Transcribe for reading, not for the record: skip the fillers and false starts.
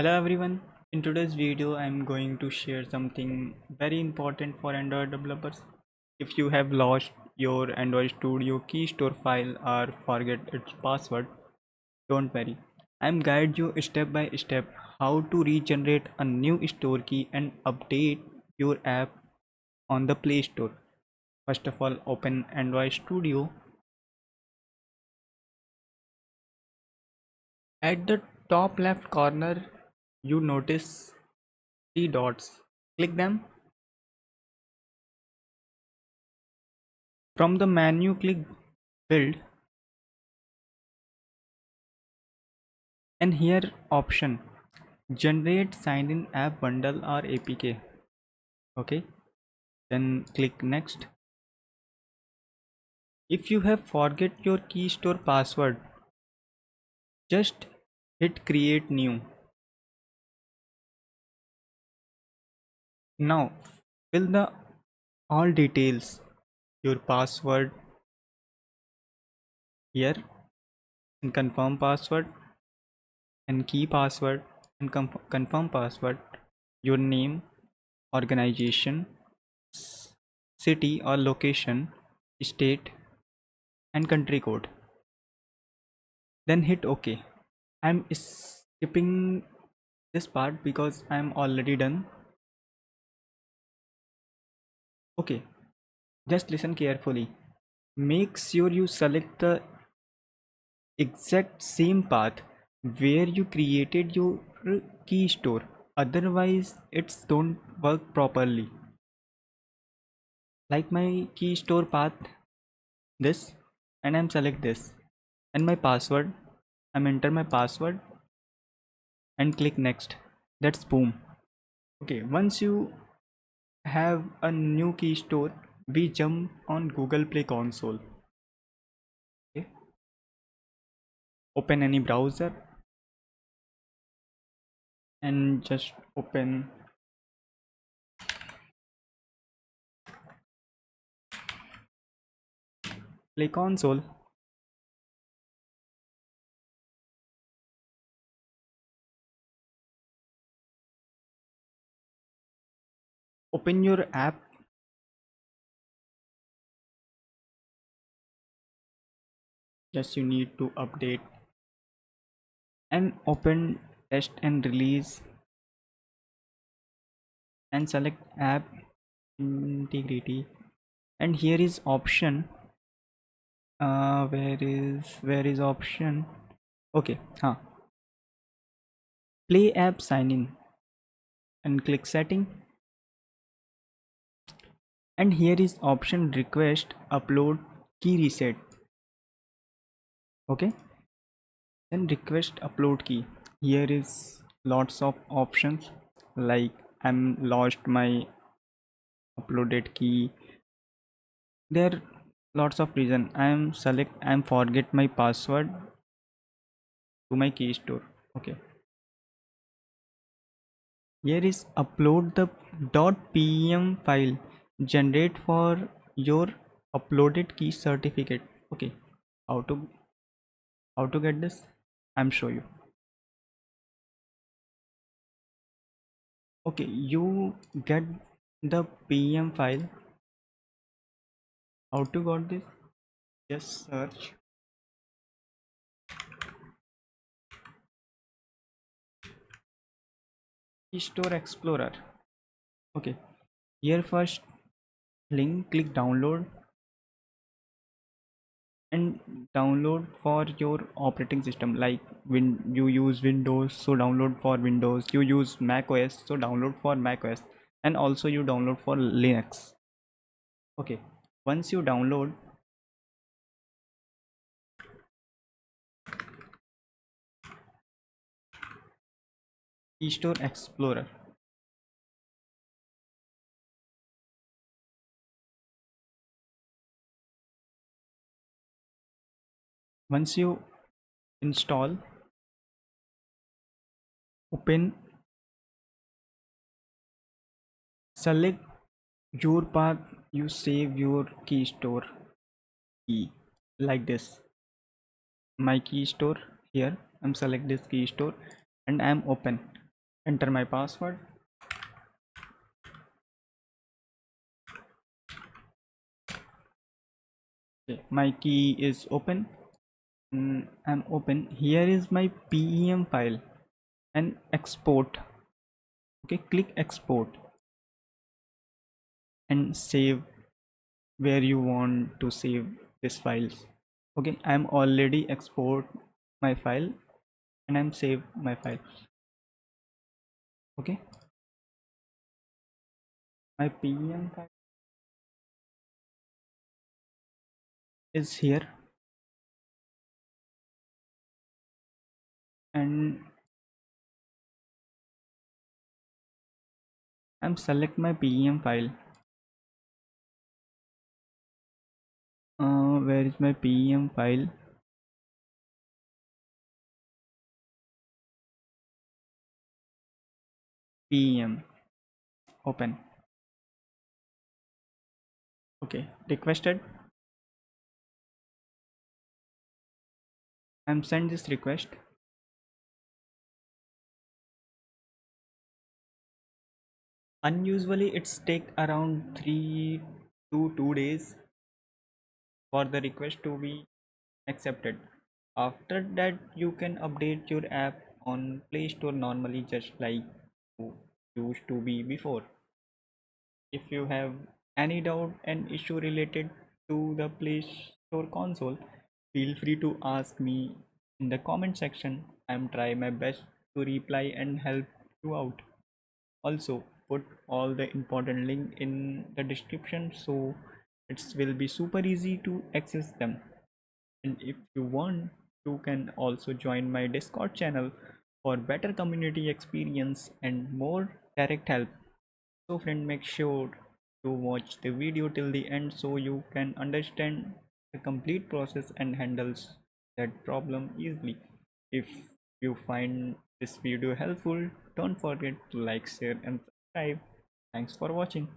Hello everyone. In today's video, I'm going to share something very important for Android developers. If you have lost your Android Studio Keystore file or forget its password, don't worry. I'm guide you step by step how to regenerate a new store key and update your app on the Play Store. First of all, open Android Studio. At the top left corner, you notice three dots. Click them. From the menu, click Build, and here option generate sign in app bundle or APK. Okay, then click next. If you have forget your key store password, just hit create new. Now fill the all details, your password here, and confirm password, and key password, and confirm password, your name, organization, city or location, state, and country code. Then hit OK. I'm skipping this part because I'm already done. Okay, just listen carefully. Make sure you select the exact same path where you created your key store. Otherwise, it's don't work properly. Like my key store path, this, and I'm select this, and my password. I'm enter my password and click next. That's boom. Okay, once you have a new key store, we jump on Google Play console. Okay, open any browser and just open Play console. Open your app. Just you need to update and open test and release and select app integrity. And here is option. Where is option? Okay, play app sign in and click setting. And here is option request upload key reset. Okay, then request upload key. Here is lots of options, like I'm lost my uploaded key. There are lots of reason. I'm forget my password to my key store. Okay, here is upload the .pem file generate for your uploaded key certificate. Okay, how to get this, I'm show you. Okay, you get the pem file. How to got this? Just search Keystore Explorer. Okay, here first link, click download and download for your operating system. Like when you use Windows, so download for Windows. You use Mac OS, so download for Mac OS, and also you download for Linux. Okay, once you download, Keystore Explorer. Once you install, open, select your path, you save your Keystore key like this. My key store, here I'm select this key store and I'm open. enter my password. Okay, my key is open. I'm open. Here is my PEM file and export. Okay, click export and save where you want to save this files. Okay, I'm already export my file and I'm save my file. Okay, my PEM file is here, and I'm select my PEM file. Where is my PEM file? PEM open. Okay, requested. I'm send this request. Unusually it's take around 3 to 2 days for the request to be accepted. After that you can update your app on Play Store normally, just like you used to be before. If you have any doubt and issue related to the Play Store console, feel free to ask me in the comment section. I'm try my best to reply and help you out. Also put all the important link in the description, so it will be super easy to access them. And if you want, you can also join my Discord channel for better community experience and more direct help. So friend, make sure to watch the video till the end so you can understand the complete process and handles that problem easily. If you find this video helpful, don't forget to like, share and subscribe. Thanks for watching.